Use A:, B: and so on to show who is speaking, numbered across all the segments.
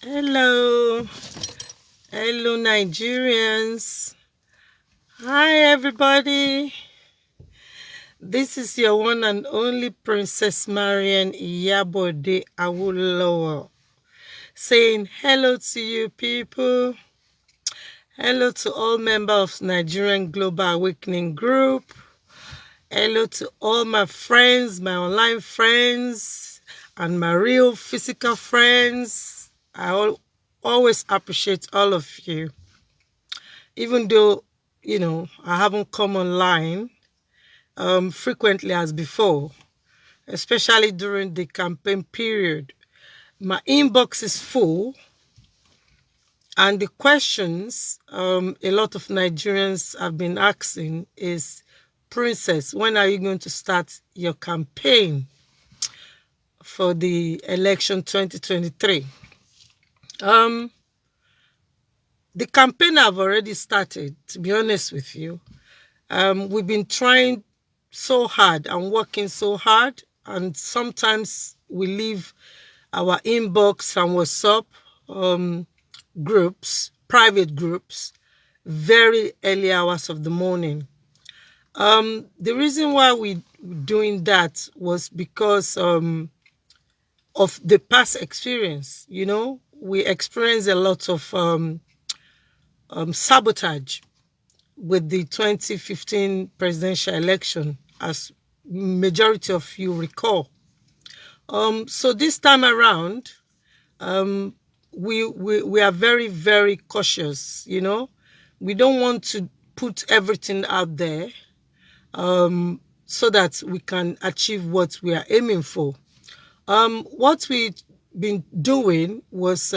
A: Hello, hello Nigerians. Hi everybody. This is your one and only Princess Marian Iyabode Awolowo saying hello to you people. Hello to all members of Nigerian Global Awakening Group. Hello to all my friends, my online friends, and my real physical friends. I always appreciate all of you. Even though, I haven't come online frequently as before, especially during the campaign period. My inbox is full, and the questions a lot of Nigerians have been asking is, Princess, when are you going to start your campaign for the election 2023? The campaign have already started, to be honest with you. We've been trying so hard and working so hard, and sometimes we leave our inbox and WhatsApp groups, private groups, very early hours of the morning. The reason why we doing that was because of the past experience. We experienced a lot of sabotage with the 2015 presidential election, as majority of you recall. So this time around, we are very, very cautious. We don't want to put everything out there so that we can achieve what we are aiming for. What we've been doing was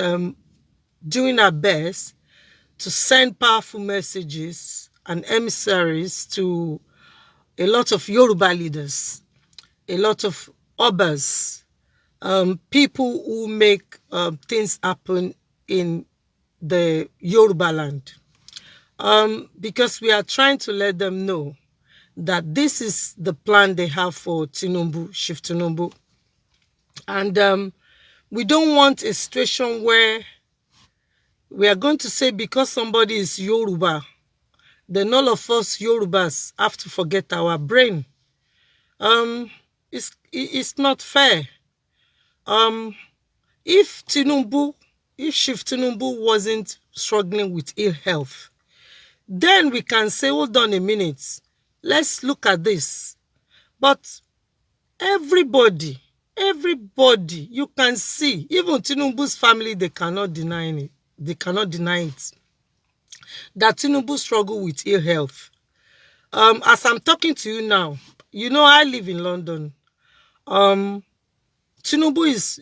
A: doing our best to send powerful messages and emissaries to a lot of Yoruba leaders, a lot of Obas, people who make things happen in the Yoruba land. Because we are trying to let them know that this is the plan they have for Tinubu, Chief Tinubu. And we don't want a situation where we are going to say because somebody is Yoruba, then all of us Yorubas have to forget our brain. It's not fair. If Chief Tinubu wasn't struggling with ill health, then we can say, hold on a minute, let's look at this. But everybody, you can see, even Tinubu's family, they cannot deny it. They cannot deny it. That Tinubu struggle with ill health. As I'm talking to you now, I live in London. Tinubu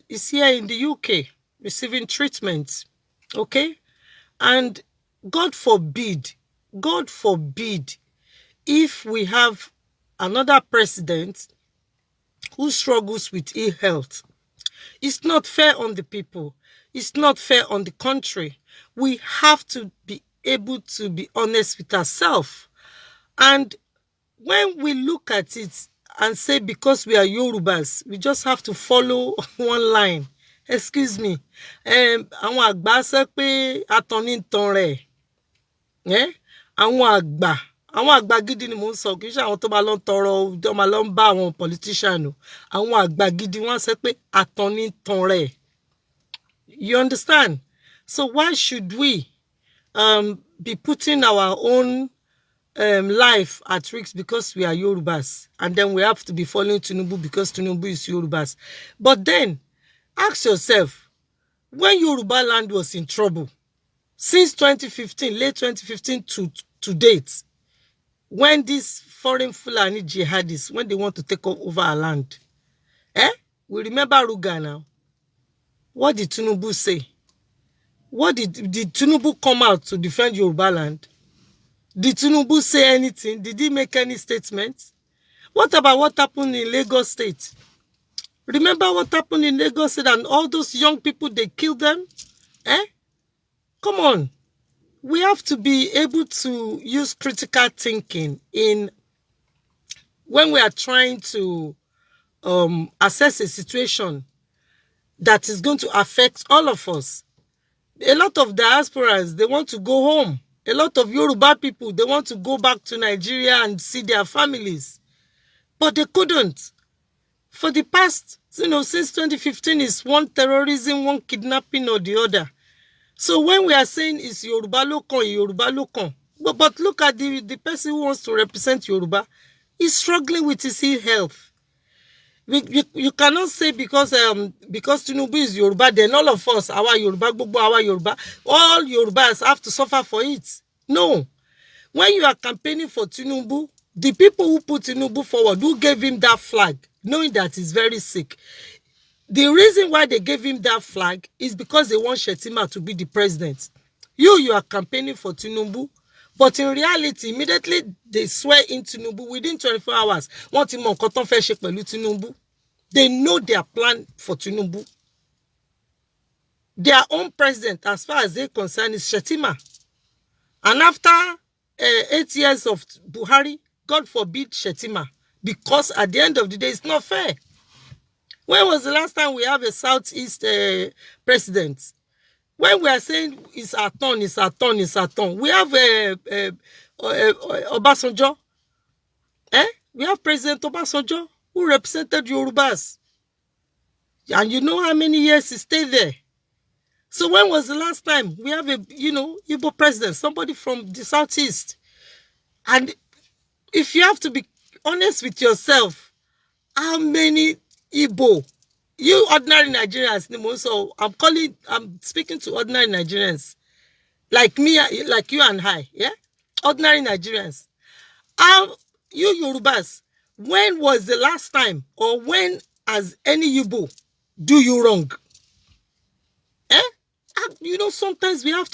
A: is here in the UK receiving treatment. Okay? And God forbid, if we have another president who struggles with ill health. It's not fair on the people. It's not fair on the country. We have to be able to be honest with ourselves. And when we look at it and say because we are Yorubas, we just have to follow one line. Excuse me. Àwọn àgbà sọ pé atọ́ni ń tan rẹ̀. Àwọn àgbà gidi ni mò ń sọ, kì í ṣe àwọn tó máa lọ ń tọrọ, tó máa lọ ń bá àwọn politician o. Àwọn àgbà gidi wọ́n sọ pé atọ́ni ń tan rẹ̀. You understand? So why should we be putting our own life at risk because we are Yorubas, and then we have to be following Tinubu because Tinubu is Yorubas? But then, ask yourself, when Yoruba land was in trouble, since 2015, late 2015 to date, when these foreign Fulani jihadists, when they want to take over our land, we remember Ruga now. What did Tinubu say? What did Tinubu come out to defend Yoruba land? Did Tinubu say anything? Did he make any statements? What about what happened in Lagos State? Remember what happened in Lagos State and all those young people, they killed them? Come on. We have to be able to use critical thinking when we are trying to assess a situation that is going to affect all of us. A lot of diasporas, they want to go home. A lot of Yoruba people, they want to go back to Nigeria and see their families. But they couldn't. For the past, since 2015, is one terrorism, one kidnapping or the other. So when we are saying it's Yoruba Lokon, but look at the person who wants to represent Yoruba. He's struggling with his health. You cannot say because Tinubu is Yoruba, then all of us, our Yoruba, all Yorubas have to suffer for it. No. When you are campaigning for Tinubu, the people who put Tinubu forward, who gave him that flag, knowing that he's very sick, the reason why they gave him that flag is because they want Shettima to be the president. You are campaigning for Tinubu, but in reality, immediately they swear in Tinubu within 24 hours. They know their plan for Tinubu. Their own president, as far as they're concerned, is Shettima. And after 8 years of Buhari, God forbid Shettima, because at the end of the day, it's not fair. When was the last time we have a Southeast president? When we are saying it's our turn, we have Obasanjo. We have President Obasanjo who represented Yorubas. And you know how many years he stayed there. So when was the last time we have a, Igbo president, somebody from the Southeast? And if you have to be honest with yourself, how many Igbo, you ordinary Nigerians, so I'm speaking to ordinary Nigerians, like me, like you and I, yeah? Ordinary Nigerians. You Yorubas, when was the last time, or when has any Igbo do you wrong? Sometimes we have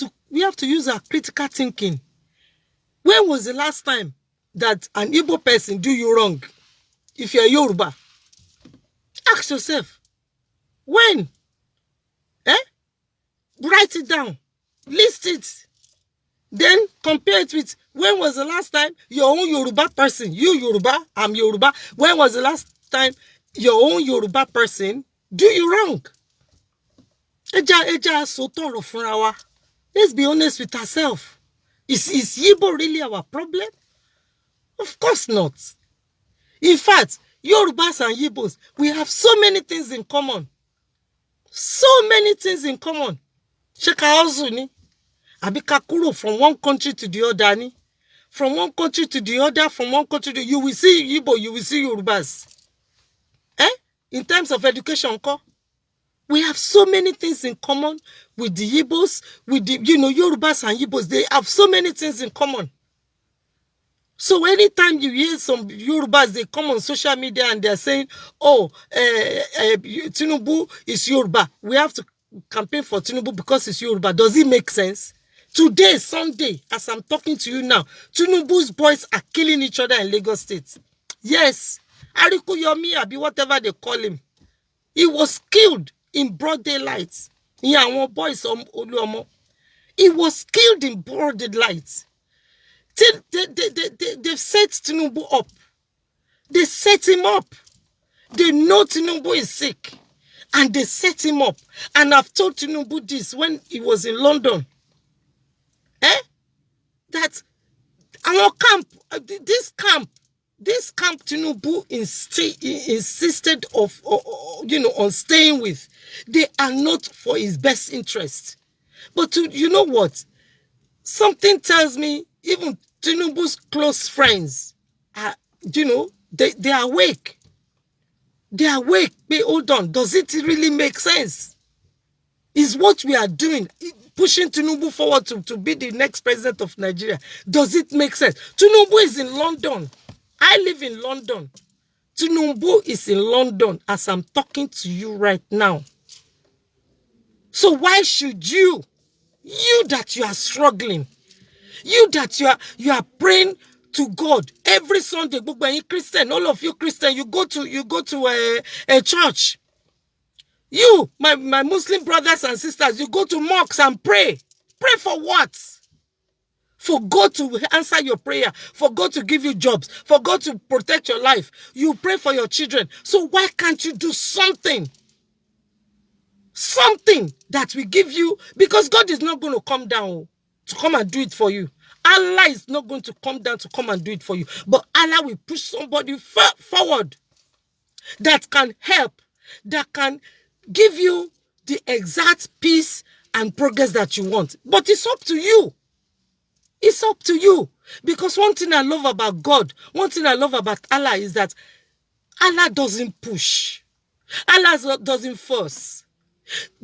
A: to use our critical thinking. When was the last time that an Igbo person do you wrong? If you're Yoruba, ask yourself, when? Write it down, list it, then compare it with when was the last time your own Yoruba person, you Yoruba, I'm Yoruba, when was the last time your own Yoruba person do you wrong? Let's be honest with ourselves. Is Igbo really our problem? Of course not. In fact, Yorubas and Igbos, we have so many things in common. So many things in common. Shekaozuni, Abikakuro from one country to the other. Ni. From one country to the other, from one country to you will see Igbo, you will see Yorubas. In terms of education, we have so many things in common with the Igbos, with the, Yorubas and Igbos. They have so many things in common. So anytime you hear some Yorubas, they come on social media and they're saying, Tinubu is Yoruba. We have to campaign for Tinubu because it's Yoruba. Does it make sense? Today, Sunday, as I'm talking to you now, Tinubu's boys are killing each other in Lagos State. Yes. Ariku Yomi, Abi, whatever they call him. He was killed in broad daylight. Yeah, our boys, he was killed in broad daylight. They've set Tinubu up. They set him up. They know Tinubu is sick. And they set him up. And I've told Tinubu this when he was in London. That our camp, this camp Tinubu insisted on staying with. They are not for his best interest. But you know what? Something tells me even Tinubu's close friends are, they are awake. They are awake. But hold on. Does it really make sense? Is what we are doing, pushing Tinubu forward to be the next president of Nigeria, does it make sense? Tinubu is in London. I live in London. Tinubu is in London as I'm talking to you right now. So why should you that you are struggling, you that you are praying to God every Sunday, Christian, all of you Christian, you go to a church. You, my Muslim brothers and sisters, you go to mosques and pray. Pray for what? For God to answer your prayer, for God to give you jobs, for God to protect your life. You pray for your children. So why can't you do something? something that will give you, because God is not going to come down to come and do it for you. Allah is not going to come down to come and do it for you. But Allah will push somebody forward that can help, that can give you the exact peace and progress that you want. But it's up to you. It's up to you. Because one thing I love about God, one thing I love about Allah is that Allah doesn't push. Allah doesn't force.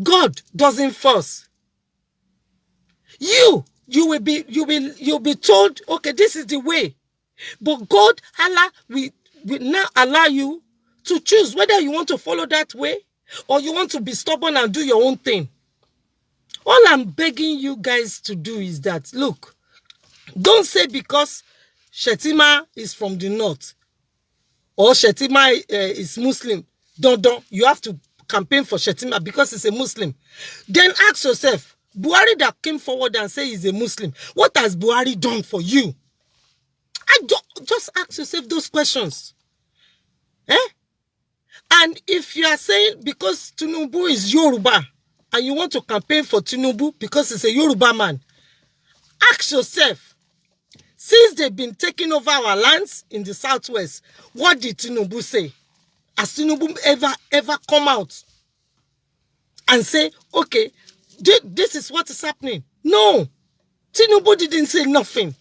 A: God doesn't force. You'll be told, okay, this is the way. But God, Allah, will now allow you to choose whether you want to follow that way or you want to be stubborn and do your own thing. All I'm begging you guys to do is that, look, don't say because Shetima is from the north or Shetima is Muslim, don't, you have to campaign for Shetima because he's a Muslim. Then ask yourself, Buhari that came forward and say he's a Muslim, what has Buhari done for you? Just ask yourself those questions. And if you are saying because Tinubu is Yoruba and you want to campaign for Tinubu because he's a Yoruba man, ask yourself, since they've been taking over our lands in the southwest, what did Tinubu say? Has Tinubu ever come out and say, okay, this is what is happening? No, Tinubu didn't say nothing.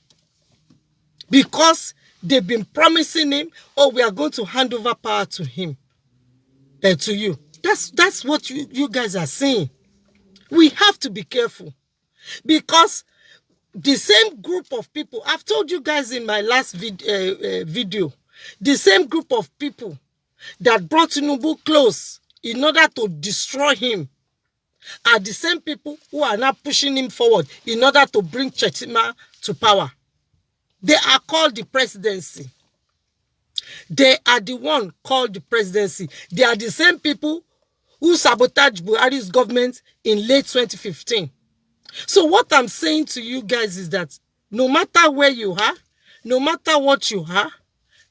A: Because they've been promising him, oh, we are going to hand over power to him, to you. That's what you guys are saying. We have to be careful. Because the same group of people, I've told you guys in my last video, the same group of people that brought Tinubu close in order to destroy him are the same people who are now pushing him forward in order to bring Chetima to power. They are called the presidency. They are the one called the presidency. They are the same people who sabotaged Buhari's government in late 2015. So what I'm saying to you guys is that no matter where you are, no matter what you are,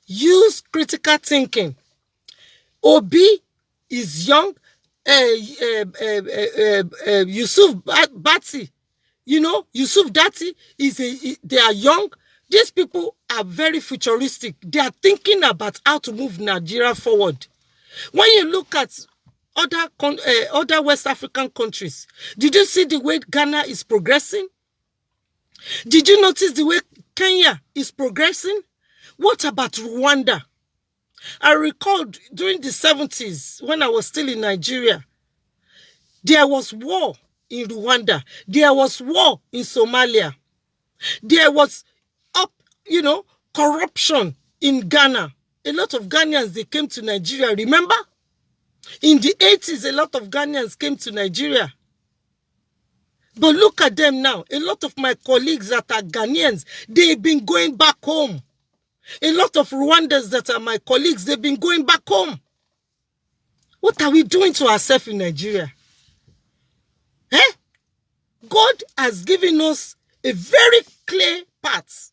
A: use critical thinking. Obi is young. Yusuf Datti, Yusuf Datti they are young. These people are very futuristic. They are thinking about how to move Nigeria forward. When you look at other West African countries, did you see the way Ghana is progressing? Did you notice the way Kenya is progressing? What about Rwanda? I recall during the 70s, when I was still in Nigeria, there was war in Rwanda. There was war in Somalia. There was corruption in Ghana. A lot of Ghanaians, they came to Nigeria. Remember? In the 80s, a lot of Ghanaians came to Nigeria. But look at them now. A lot of my colleagues that are Ghanaians, they've been going back home. A lot of Rwandans that are my colleagues, they've been going back home. What are we doing to ourselves in Nigeria? God has given us a very clear path.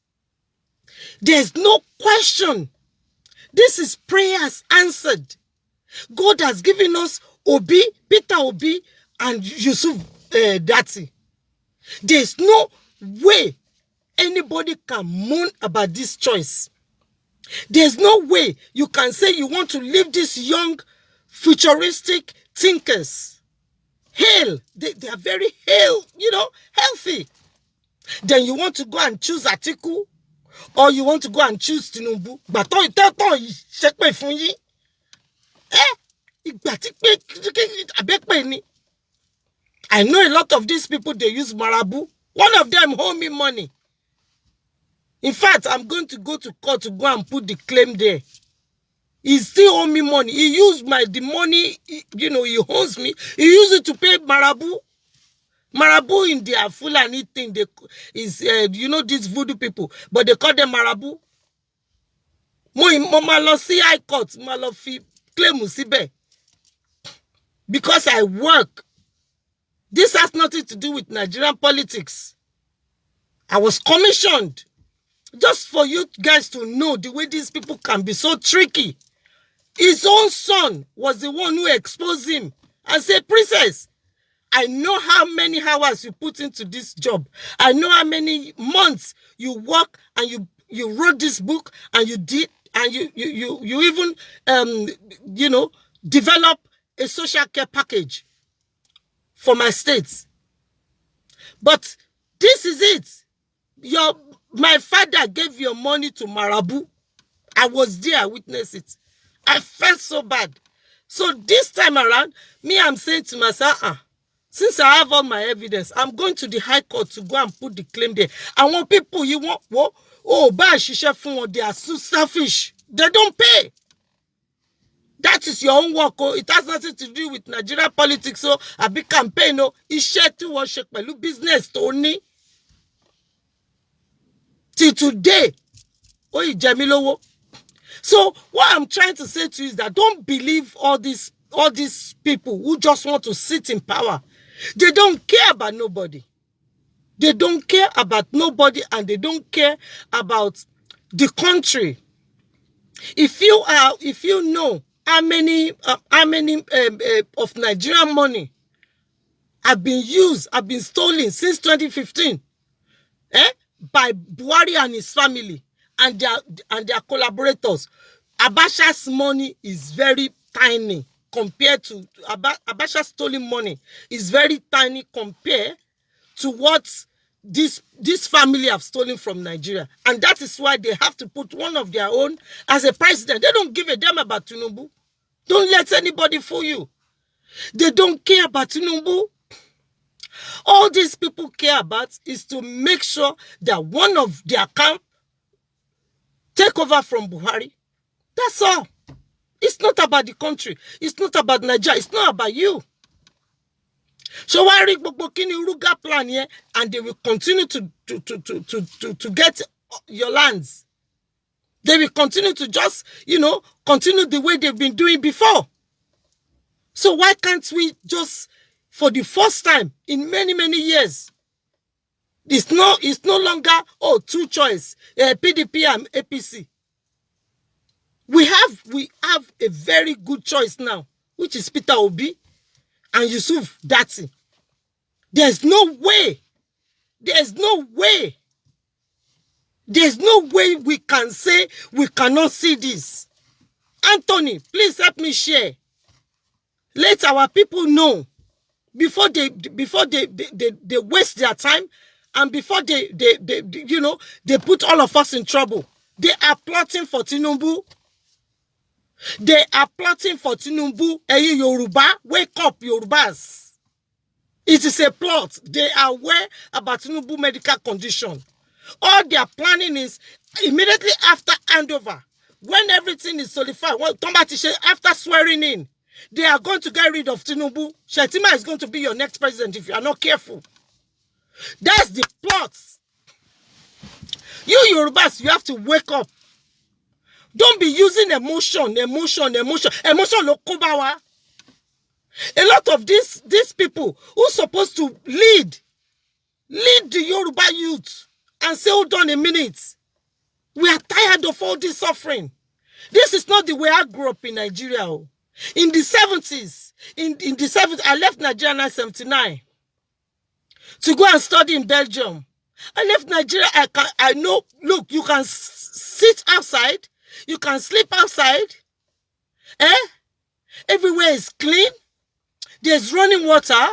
A: There's no question. This is prayers answered. God has given us Obi, Peter Obi, and Yusuf Datti. There's no way anybody can moan about this choice. There's no way you can say you want to leave these young, futuristic thinkers. Hell, they are very healthy. Then you want to go and choose Atiku, or you want to go and choose Tinubu. I know a lot of these people, they use Marabu. One of them owe me money. In fact, I'm going to go to court to go and put the claim there. He still owe me money. He used the money, he owes me. He used it to pay Marabu. Marabu in their Fulani thing, these voodoo people, but they call them Marabu. Mo see high court, claim musibe. Because I work. This has nothing to do with Nigerian politics. I was commissioned just for you guys to know the way these people can be so tricky. His own son was the one who exposed him and said, Princess, I know how many hours you put into this job. I know how many months you work and you wrote this book and you did and you even develop a social care package for my states. But this is it. My father gave your money to Marabu. I was there, I witnessed it. I felt so bad. So this time around, I'm saying to myself, since I have all my evidence, I'm going to the High Court to go and put the claim there. I want people they are so selfish. They don't pay. That is your own work. It has nothing to do with Nigeria politics. So a big campaign. Iṣẹ́ tí wọ́n ṣe pẹ̀lú business tó ní. Till today, so what I'm trying to say to you is that don't believe all these people who just want to sit in power. They don't care about nobody. They don't care about nobody, and they don't care about the country. If you know how many of Nigerian money have been stolen since 2015, by Buhari and his family and their collaborators. Abacha's money is very tiny compared to Abacha's stolen money is very tiny compared to what this family have stolen from Nigeria. And that is why they have to put one of their own as a president. They don't give a damn about Tinubu. Don't let anybody fool you. They don't care about Tinubu. All these people care about is to make sure that one of their camp take over from Buhari. That's all. It's not about the country. It's not about Nigeria. It's not about you. So why Ruga plan here, and they will continue to get your lands. They will continue to just, continue the way they've been doing before. So why can't we just, for the first time in many, many years, it's no longer, two choice, PDP and APC. We have a very good choice now, which is Peter Obi and Yusuf Datti. There's no way we can say we cannot see this. Anthony, please help me share. Let our people know before they waste their time, and before they put all of us in trouble. They are plotting for Tinubu. They are plotting for Tinubu. Hey, Yoruba, wake up, Yorubas. It is a plot. They are aware about Tinubu medical condition. All they are planning is immediately after handover, when everything is solidified, after swearing in, they are going to get rid of Tinubu. Shetima is going to be your next president if you are not careful. That's the plot. You Yorubas, you have to wake up. Don't be using emotion. Lokobawa. A lot of these people who are supposed to lead the Yoruba youth and say, hold on a minute. We are tired of all this suffering. This is not the way I grew up in Nigeria. In the 70s, I left Nigeria in 1979 to go and study in Belgium. I left Nigeria. I know, look, you can sit outside. You can sleep outside. Everywhere is clean. There's running water.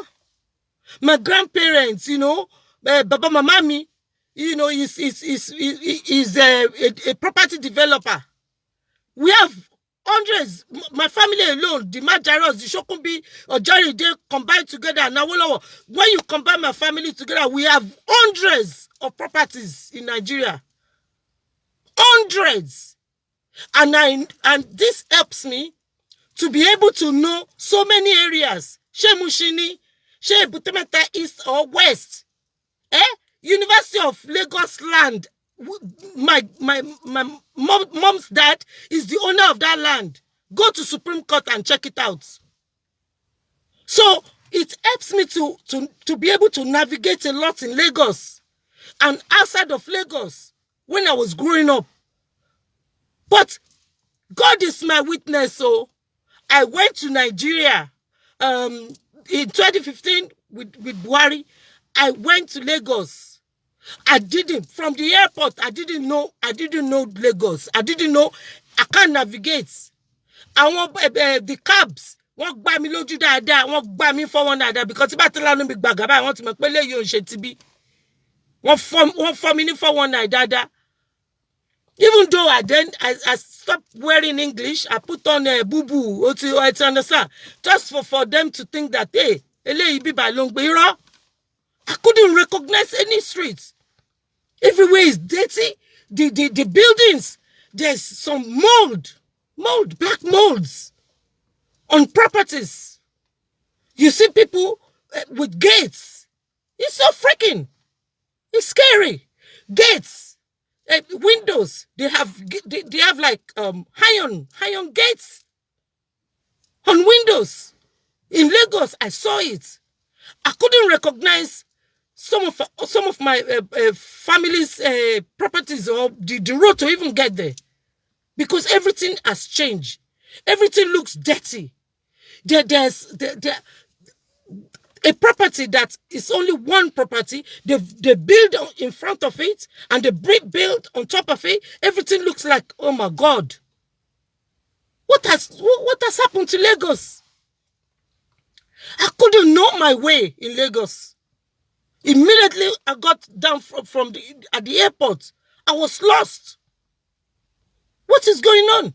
A: My grandparents, Baba Mamami, is a property developer. We have hundreds. My family alone, the Majaros, the Shokumbi, or Jerry, they combined together. And Awolowo, when you combine my family together, we have hundreds of properties in Nigeria. Hundreds. And this helps me to be able to know so many areas. She Mushini, She Butemeta East or West. University of Lagos land. My mom's dad is the owner of that land. Go to Supreme Court and check it out. So it helps me to be able to navigate a lot in Lagos and outside of Lagos when I was growing up. But God is my witness. So I went to Nigeria in 2015 with Buhari, I went to Lagos. From the airport, I didn't know Lagos. I didn't know, I can't navigate. The cabs, wọ́n gbá mi lójú dáadáa, wọ́n gbá mi fọ́ wọn dáadáa, because tí bá ti lánàá mi gbàgà báyìí, wọ́n ti mọ̀ pé léyìí ò ń ṣe tibí. Wọ́n fọ́ mi ní 419 dáadáa. Even though I stopped wearing English, I put on a boo-boo, to understand, just for them to think that, hey, eléyìí bíbá ló ń gbé irọ́. I couldn't recognize any streets. Everywhere is dirty. The buildings, there's some mold, black molds on properties. You see people with gates. It's so freaking. It's scary. Gates, windows. They have like iron gates on windows. In Lagos, I saw it. I couldn't recognize some of my family's properties or the road to even get there, because everything has changed. Everything looks dirty. There's a property that is only one property. They build in front of it and they build on top of it. Everything looks like, oh my God. What has happened to Lagos? I couldn't know my way in Lagos. Immediately I got down at the airport. I was lost. What is going on?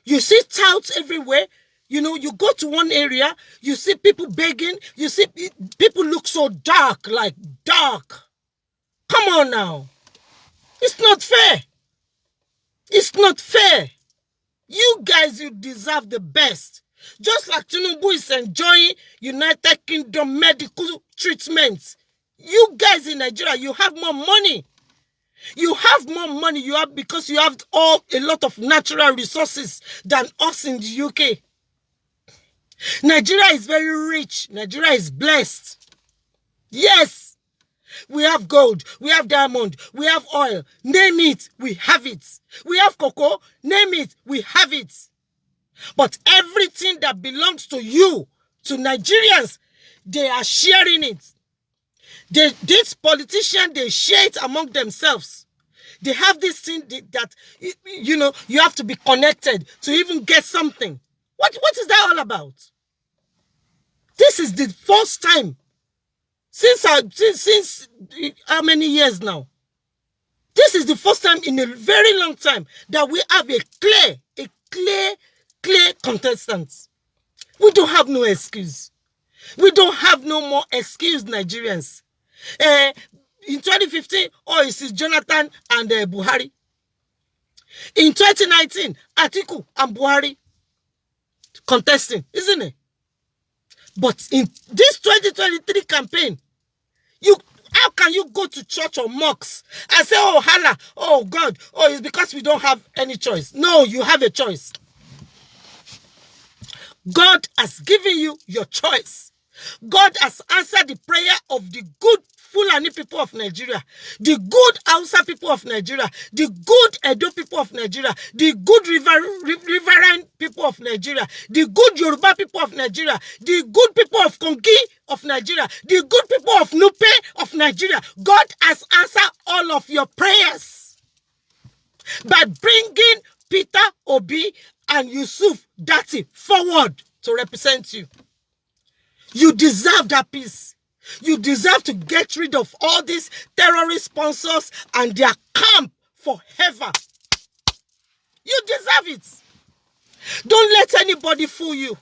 A: You see touts everywhere. You know, you go to one area, you see people begging, you see people look so dark, like dark. Come on now. It's not fair. It's not fair. You guys, you deserve the best. Just like Tinubu is enjoying United Kingdom medical treatment. You guys in Nigeria, you have more money. You have more money because you have a lot of natural resources than us in the UK. Nigeria is very rich. Nigeria is blessed. Yes. We have gold. We have diamond. We have oil. Name it. We have it. We have cocoa. Name it. We have it. But everything that belongs to you, to Nigerians, they are sharing it. These politicians, they share it among themselves. They have this thing that, you know, you have to be connected to even get something. What is that all about? This is the first time since how many years now? This is the first time in a very long time that we have a clear contestant. We don't have no excuse. We don't have no more excuse, Nigerians. In 2015, it's Jonathan and Buhari. In 2019, Atiku and Buhari contesting, isn't it? But in this 2023 campaign, how can you go to church or mosques and say, oh, Allah, oh, God, oh, it's because we don't have any choice? No, you have a choice. God has given you your choice. God has answered the prayer of the good Fulani people of Nigeria, the good Hausa people of Nigeria, the good Edo people of Nigeria, the good riverine people of Nigeria, the good Yoruba people of Nigeria, the good people of Kongi of Nigeria, the good people of Nupe of Nigeria. God has answered all of your prayers by bringing Peter Obi and Yusuf Datti forward to represent you. You deserve that peace. You deserve to get rid of all these terrorist sponsors and their camp forever. You deserve it. Don't let anybody fool you.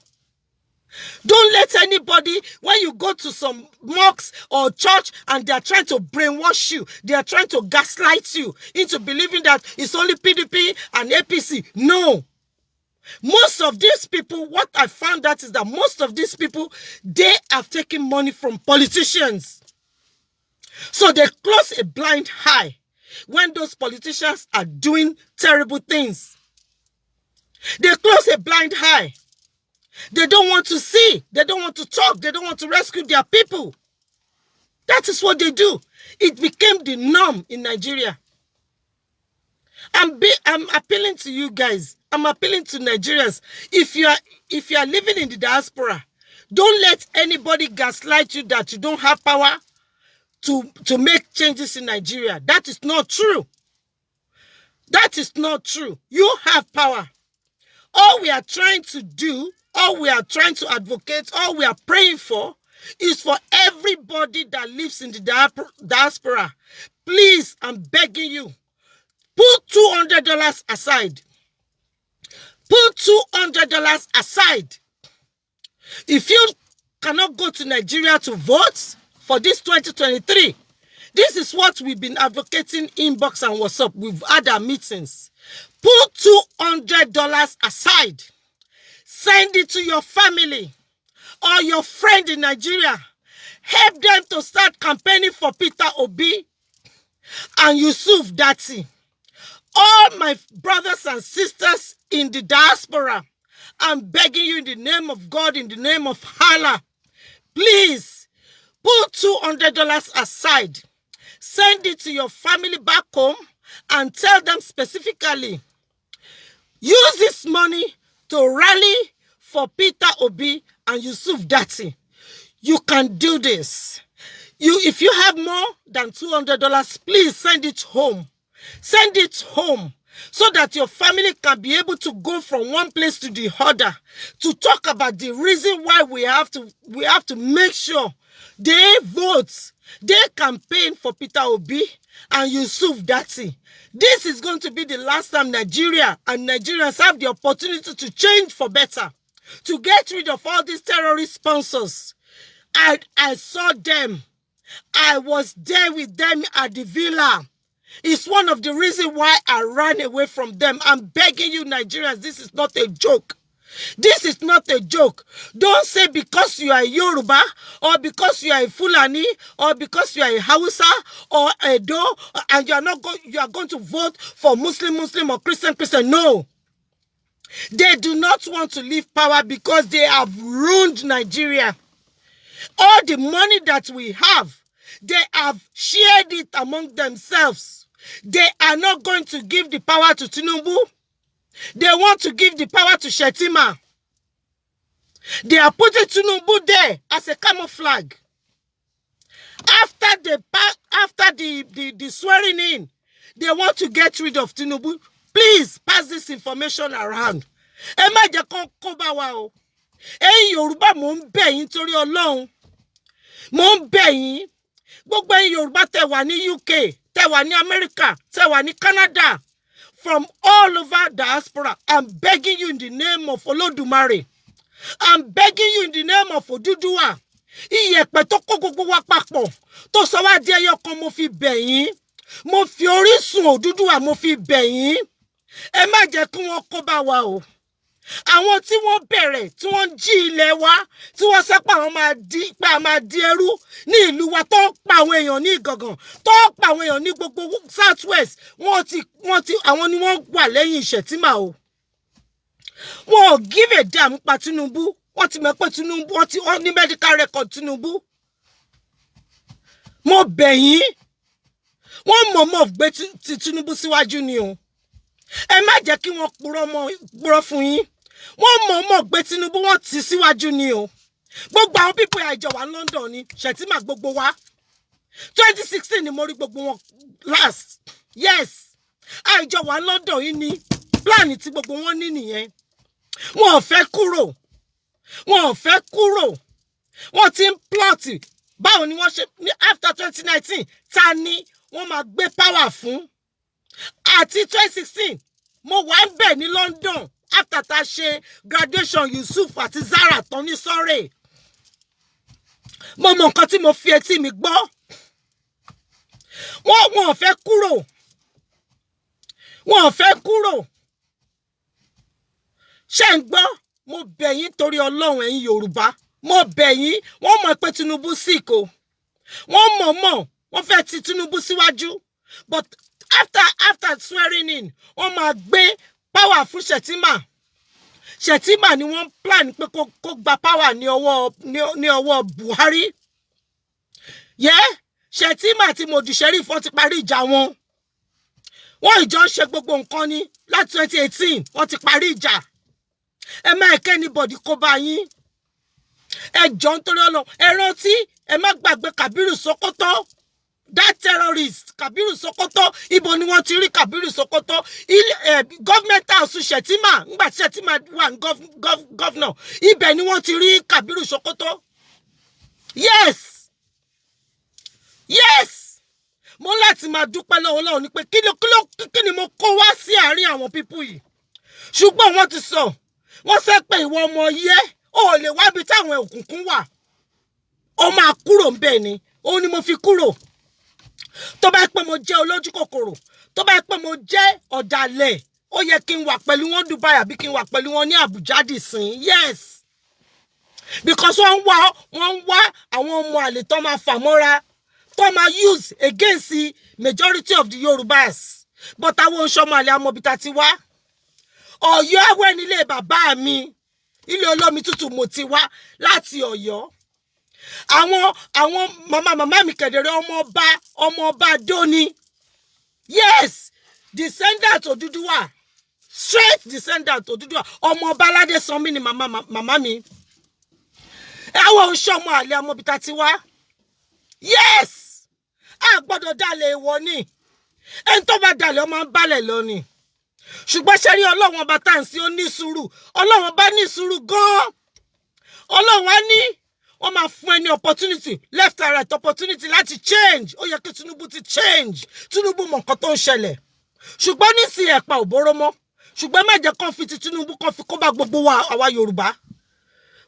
A: Don't let anybody, when you go to some mosques or church and they are trying to brainwash you, they are trying to gaslight you into believing that it's only PDP and APC. No. Most of these people, what I found out is that most of these people, they have taken money from politicians. So they close a blind eye when those politicians are doing terrible things. They close a blind eye. They don't want to see. They don't want to talk. They don't want to rescue their people. That is what they do. It became the norm in Nigeria. I'm appealing to you guys. I'm appealing to Nigerians. If you are living in the diaspora, Don't let anybody gaslight you that you don't have power to make changes in Nigeria. That is not true. That is not true. You have power. All we are trying to do, all we are trying to advocate, all we are praying for is for everybody that lives in the diaspora. Please, I'm begging you, put $200 aside. Put $200 aside. If you cannot go to Nigeria to vote for this 2023, this is what we've been advocating inbox and WhatsApp. We've had our meetings. Put $200 aside. Send it to your family or your friend in Nigeria. Help them to start campaigning for Peter Obi and Yusuf Datti. All my brothers and sisters in the diaspora, I'm begging you in the name of God, in the name of Allah, please put $200 aside. Send it to your family back home and tell them specifically, use this money to rally for Peter Obi and Yusuf Datti. You can do this. If you have more than $200, please send it home. Send it home so that your family can be able to go from one place to the other to talk about the reason why we have to make sure they vote, they campaign for Peter Obi and Yusuf Datti. This is going to be the last time Nigeria and Nigerians have the opportunity to change for better, to get rid of all these terrorist sponsors. I saw them. I was there with them at the villa. It's one of the reasons why I ran away from them. I'm begging you, Nigerians, this is not a joke. This is not a joke. Don't say because you are a Yoruba or because you are a Fulani or because you are a Hausa or a Do and you are going to vote for Muslim or Christian. No. They do not want to leave power because they have ruined Nigeria. All the money that we have, they have shared it among themselves. They are not going to give the power to Tinubu. They want to give the power to Shetima. They are putting Tinubu there as a camouflage. After the swearing in, they want to get rid of Tinubu. Please pass this information around. Ẹ má jẹ́ kó kó bá wa o. Ẹ̀yin Yorùbá, mo ń bẹ̀ yín torí Ọlọ́run. Mo ń bẹ̀ yín. Gbogbo ẹ̀yin Yorùbá tẹ́ wà ní UK, tẹ́ wà ní America, tẹ́ wà ní Canada, from all over diaspora, I'm begging you in the name of Olódùmarè. I'm begging you in the name of Odùduwà. Iyẹ̀pẹ̀ tó kó gbogbo wa papọ̀, tó sọ wá di ẹyọ kan, mo fi bẹ̀ yín. Mo fi orísun Odùduwà, mo fi bẹ̀ yín. Ẹ má jẹ́ kí wọ́n kó bá wa o. Àwọn tí wọ́n bẹ̀rẹ̀, tí wọ́n jí ilẹ̀ wa, tí wọ́n sọ pé àwọn máa di ẹrú ní ìlú wa, tó ń pa àwọn èèyàn ní Ìgàngàn, tó ń pa àwọn èèyàn ní gbogbo South West, àwọn ni wọ́n wà lẹ́yìn Shettima o. Wọ́n ò give a damn pa Tinubu. Wọ́n ti mọ̀ pé Tinubu, wọ́n ní medical record Tinubu. Mo bẹ̀ yín. Wọ́n mọ̀ọ́mọ̀ gbé ti Tinubu síwájú ni o. Ẹ má jẹ́ kí wọ́n purọ́ fún yín. Wọ́n mọ̀ọ́mọ̀ gbé Tinubu, wọ́n tì síwájú ni o. Gbogbo àwọn people àìjọ wà London ni Shettima gbogbo wa. 2016 ni mo rí gbogbo wọn last. Yes. Àìjọ wà London yìí ni plan tí gbogbo wọn ní nìyẹn. Wọn ò fẹ́ kúrò. Wọn ò fẹ́ kúrò. Wọ́n ti ń plot. Báwo ni wọ́n ṣe after 2019 ta ni wọ́n máa gbé power fún? Àti 2016 mo wà ń bẹ̀ ní London after ta ṣe graduation Yusuf àti Zara tán ní Surrey. Mo mọ nǹkan tí mo fi etí mi gbọ́. Wọ́n ò fẹ́ kúrò. Wọ́n ò fẹ́ kúrò. Ṣé ń gbọ́? Mo bẹ̀ yín torí Ọlọ́run ẹ̀yin Yorùbá. Mo bẹ̀ yín. Wọ́n mọ̀ pé Tinubu sick o. Wọ́n mọ̀. Wọ́n fẹ́ ti Tinubu síwájú. But after swearing in, wọ́n máa gbé power fún Shettima. Shettima ni wọ́n plan pé kó gba power ní ọwọ́ Buhari. Yeah? Shettima àti Modi Sheriff wọ́n ti parí ìjà wọn. Wọ́n ìjọ ń ṣe gbogbo nǹkan ni láti 2018 wọ́n ti parí ìjà. Ẹ má ẹ̀kẹ́ anybody kó bá yín. ẹ jọ̀ọ́ nítorí Ọlọ́run ẹ rántí ẹ má gbàgbé Kabiru Sokoto. That terrorist, Kabiru Sokoto, ibo ni wọ́n ti rí Kabiru Sokoto. Government house Shetima, ngba Shetima wà governor. Ibẹ̀ ni wọ́n ti rí Kabiru Sokoto. Yes. Yes. Mo láti máa dúpẹ́ lọ́wọ́ Ọlọ́run ní pé kí ni mo kó wá sí àárín àwọn people yìí. Ṣùgbọ́n wọ́n ti sọ, wọ́n sọ pé ìwọ ọmọ yẹ, ó lè wá bí táwọn òkùnkùn wà. Ó máa kúrò ńbẹ̀ ni. Ó ní mo fi kúrò. Tó bá pé mo jẹ́ olójú kòkòrò, tó bá pé mo jẹ́ ọ̀dàlẹ̀, ó yẹ kí n wà pẹ̀lú wọn Dubai àbí kí n wà pẹ̀lú wọn ní Abuja dìsín. Yes. Because wọ́n wá àwọn ọmọ àlè tó máa fà mọ́ra, tó máa use against the majority of the Yorubas. But àwọn oṣọmọ àlè amọ̀bìtà ti wá. Ọ̀yọ́ awẹ́ nílé bàbá mi. Ilé olómi tútù mo ti wá láti Ọ̀yọ́. Àwọn mama mi kedere ọmọ ọba Doni. Yes, descendant Oduduwa. Straight descendant Oduduwa. Ọmọ ọba Aládé Sanmi ni mama mi. Àwọn oṣọmọ àlè amọ̀bìtà ti wá. Yes. A gbọ́dọ̀ dalẹ̀ èèwọ̀ ni. En tó bá dalẹ̀ ó máa ń balẹ̀ lọ ni. Ṣùgbọ́n ṣe rí Ọlọ́run ọba tá ń sí ó ní sùúrù. Ọlọ́run bá ní sùúrù gan. Ọlọ́run á ní wọ́n máa fún ẹni opportunity, left and right opportunity láti change. Ó yẹ kí Tinubu ti change. Tinubu mọ nǹkan tó ń ṣẹlẹ̀. Ṣùgbọ́n nísìnyí ẹ̀pà ò bóró mọ́. Ṣùgbọ́n má jẹ́ kán fi ti Tinubu kán fi kó bá gbogbo wa àwa Yorùbá.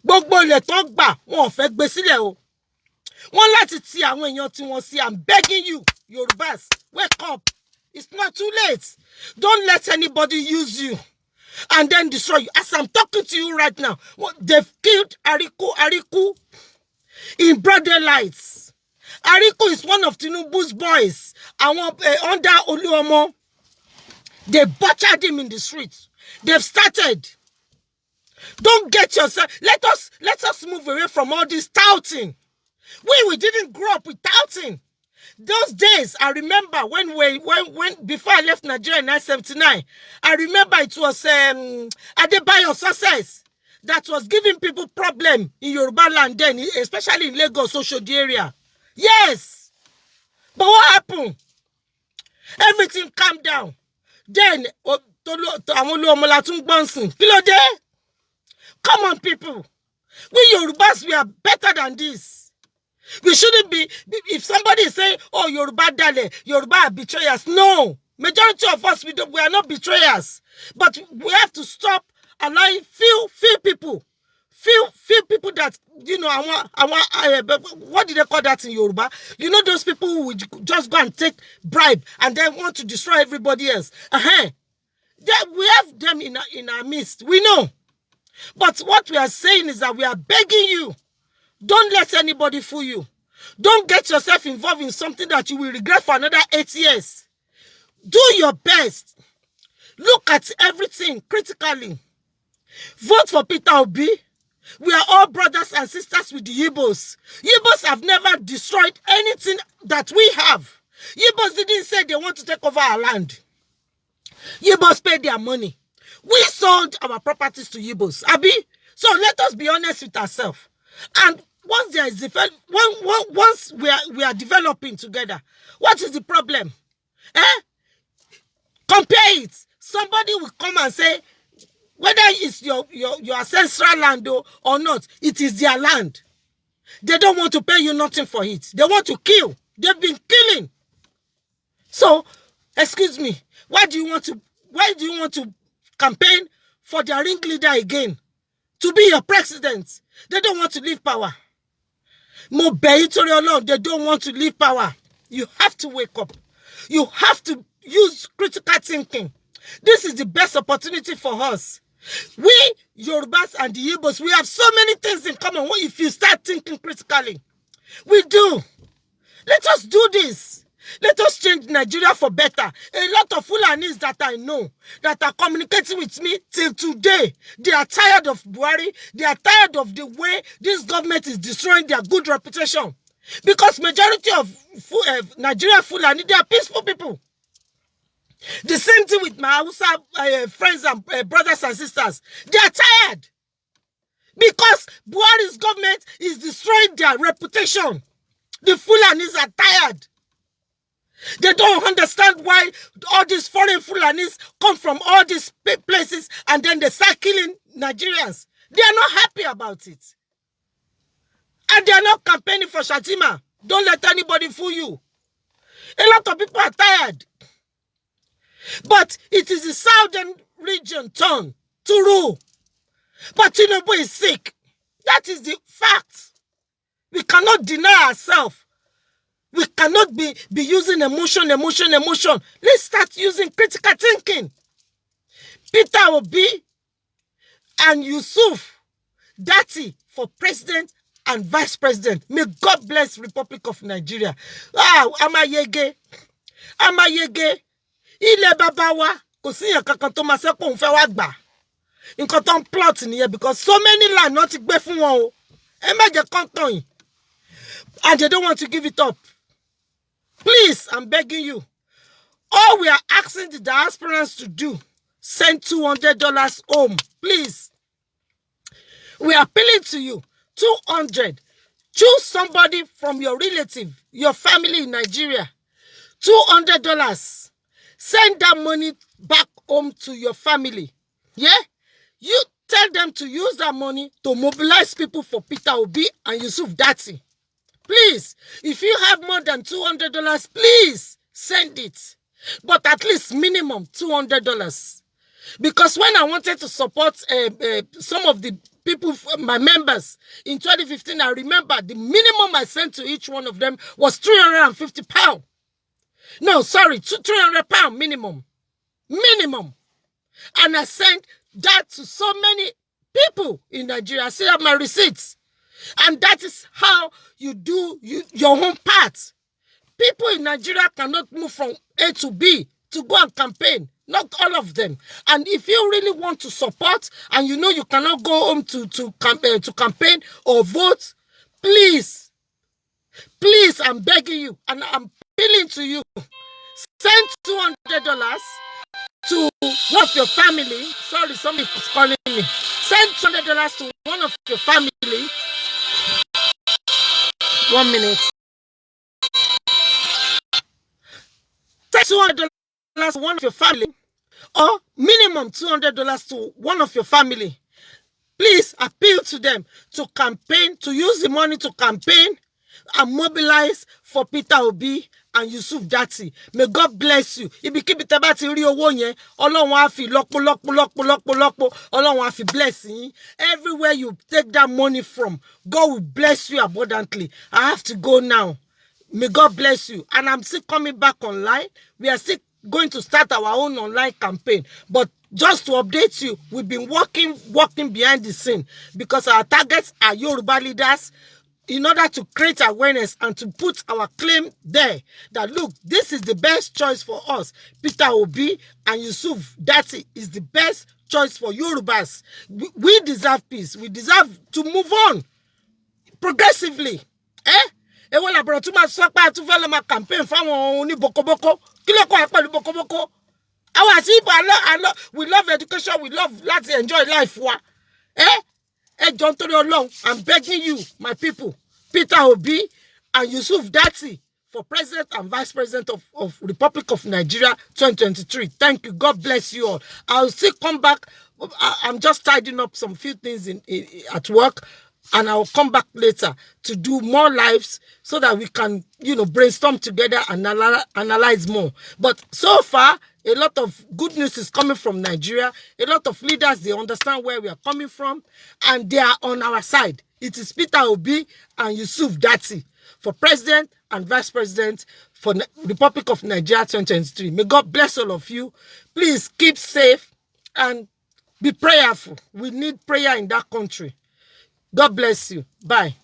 A: Gbogbo ilẹ̀ tó gbà wọn ò fẹ́ gbé sílẹ̀ o. Wọ́n láti ti àwọn èèyàn tí wọ́n sí. I'm begging you, Yorubas, wake up. It's not too late. Don't let anybody use you and then destroy you. As I'm talking to you right now, they've killed Ariku in broad daylight. Ariku is one of Tinubu's boys. Under Oluomo, they butchered him in the streets. They've started. Don't get yourself. Let us move away from all this touting. We didn't grow up with touting. Those days, I remember when before I left Nigeria in 1979, I remember it was Adebayo Success that was giving people problem in Yoruba land then, especially in Lagos, social area. Yes. But what happened? Everything calmed down. Then, come on, people. We Yorubas, we are better than this. We shouldn't be, if somebody is saying, oh, Yoruba Dale, Yoruba are betrayers. No. Majority of us, we are not betrayers. But we have to stop allowing few people that, you know, what do they call that in Yoruba? You know those people who would just go and take bribe and then want to destroy everybody else. We have them in our midst. We know. But what we are saying is that we are begging you, don't let anybody fool you. Don't get yourself involved in something that you will regret for another 8 years. Do your best. Look at everything critically. Vote for Peter Obi. We are all brothers and sisters with the Igbos. Igbos have never destroyed anything that we have. Igbos didn't say they want to take over our land. Igbos paid their money. We sold our properties to Igbos. Abi? So let us be honest with ourselves. And once there is once we are developing together, what is the problem? Compare it. Somebody will come and say, whether it's your ancestral land or not, it is their land. They don't want to pay you nothing for it. They want to kill. They've been killing. So, excuse me, why do you want to campaign for their ringleader again? To be your president. They don't want to leave power. Mo beyitori Ọlọ́run, they don't want to leave power. You have to wake up. You have to use critical thinking. This is the best opportunity for us. We, Yorubas and the Igbos, we have so many things in common if you start thinking critically. We do. Let us do this. Let us change Nigeria for better. A lot of Fulanis that I know that are communicating with me till today, they are tired of Buhari. They are tired of the way this government is destroying their good reputation. Because majority of Nigeria Fulani, they are peaceful people. The same thing with my Hausa friends and brothers and sisters. They are tired. Because Buhari's government is destroying their reputation. The Fulanis are tired. They don't understand why all these foreign Fulanis come from all these places and then they start killing Nigerians. They are not happy about it. And they are not campaigning for Shatima. Don't let anybody fool you. A lot of people are tired. But it is the southern region turn to rule. But Tinubu is sick. That is the fact. We cannot deny ourselves. We cannot be using emotion. Let's start using critical thinking. Peter Obi and Yusuf, Datti for president and vice president. May God bless Republic of Nigeria. Amayege. Ile baba wa. Kò sí yan kankan tó máa ṣe pé òun fẹ́ wá gbà. Nǹkan tó ń plot nìyẹn because so many land not ti gbé fún wọn o. Ẹ má jẹ́ kán tàn yín. And they don't want to give it up. Please, I'm begging you. All we are asking the diasporans to do, send $200 home. Please. We are appealing to you. 200. Choose somebody from your relative, your family in Nigeria. $200. Send that money back home to your family. Yeah? You tell them to use that money to mobilize people for Peter Obi and Yusuf Datti. Please, if you have more than $200, please send it. But at least minimum $200. Because when I wanted to support some of the people, my members, in 2015, I remember the minimum I sent to each one of them was £350. No, sorry, £300 minimum. Minimum. And I sent that to so many people in Nigeria. I still have my receipts. And that is how you do your own part. People in Nigeria cannot move from A to B to go and campaign. Not all of them. And if you really want to support and you know you cannot go home to campaign or vote, please, I'm begging you and I'm appealing to you. Send $200 to one of your family. Sorry, somebody is calling me. Send $200 to one of your family. 1 minute. Send $200 to one of your family, or minimum $200 to one of your family. Please appeal to them to campaign, to use the money to campaign and mobilize for Peter Obi and Yusuf Datti. May God bless you. If you keep it about rí owó yẹn, Ọlọ́run á fi lọ́pọ̀. Ọlọ́run á fi bless yín. Everywhere you take that money from, God will bless you abundantly. I have to go now. May God bless you. And I'm still coming back online. We are still going to start our own online campaign. But just to update you, we've been working behind the scene because our targets are Yoruba leaders, in order to create awareness and to put our claim there that, look, this is the best choice for us. Peter Obi and Yusuf Datti is the best choice for Yorubas. We deserve peace. We deserve to move on progressively. Ewo la bro tún máa sọ pé a tún fẹ́ lọ máa campaign fáwọn oní bokoboko. Kí ló kàn pẹ̀lú bokoboko? Our people, we love education. We love láti enjoy life wa. John Tori, I'm begging you, my people, Peter Obi and Yusuf Datti for President and Vice President of Republic of Nigeria 2023. Thank you. God bless you all. I'll still come back. I'm just tidying up some few things at work, and I'll come back later to do more lives so that we can, brainstorm together and analyze more. But so far, a lot of good news is coming from Nigeria. A lot of leaders, they understand where we are coming from, and they are on our side. It is Peter Obi and Yusuf Datti for President and Vice President for the Republic of Nigeria 2023. May God bless all of you. Please keep safe and be prayerful. We need prayer in that country. God bless you. Bye.